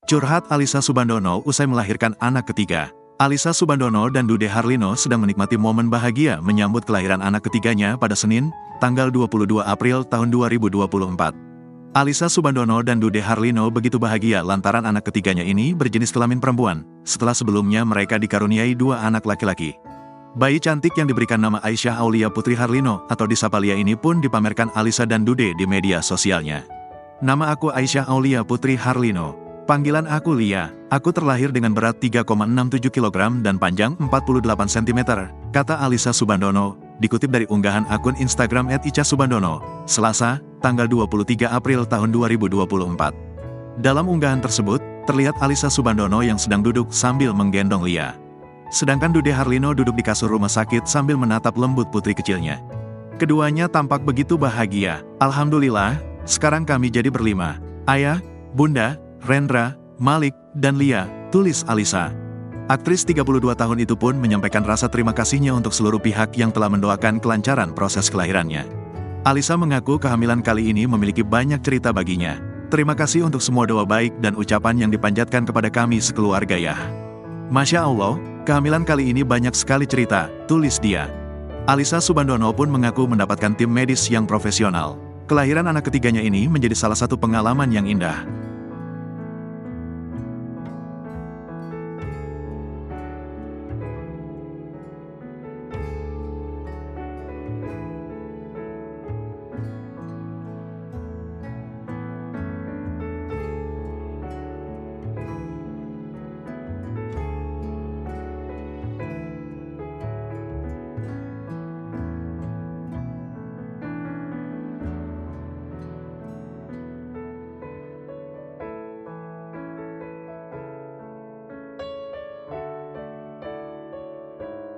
Curhat Alyssa Soebandono usai melahirkan anak ketiga. Alyssa Soebandono dan Dude Harlino sedang menikmati momen bahagia menyambut kelahiran anak ketiganya pada Senin, tanggal 22 April tahun 2024. Alyssa Soebandono dan Dude Harlino begitu bahagia lantaran anak ketiganya ini berjenis kelamin perempuan, setelah sebelumnya mereka dikaruniai 2 anak laki-laki. Bayi cantik yang diberikan nama Aisyah Aulia Putri Harlino atau disapa Lia ini pun dipamerkan Alyssa dan Dude di media sosialnya. "Nama aku Aisyah Aulia Putri Harlino. Panggilan aku Lia. Aku terlahir dengan berat 3,67 kg dan panjang 48 cm, kata Alyssa Soebandono, dikutip dari unggahan akun Instagram @ica_soebandono, Selasa, tanggal 23 April tahun 2024. Dalam unggahan tersebut, terlihat Alyssa Soebandono yang sedang duduk sambil menggendong Lia. Sedangkan Dude Harlino duduk di kasur rumah sakit sambil menatap lembut putri kecilnya. Keduanya tampak begitu bahagia. "Alhamdulillah, sekarang kami jadi berlima. Ayah, Bunda, Rendra, Malik, dan Lia," tulis Alyssa. Aktris 32 tahun itu pun menyampaikan rasa terima kasihnya untuk seluruh pihak yang telah mendoakan kelancaran proses kelahirannya. Alyssa mengaku kehamilan kali ini memiliki banyak cerita baginya. "Terima kasih untuk semua doa baik dan ucapan yang dipanjatkan kepada kami sekeluarga ya. Masya Allah, kehamilan kali ini banyak sekali cerita," tulis dia. Alyssa Soebandono pun mengaku mendapatkan tim medis yang profesional. Kelahiran anak ketiganya ini menjadi salah satu pengalaman yang indah.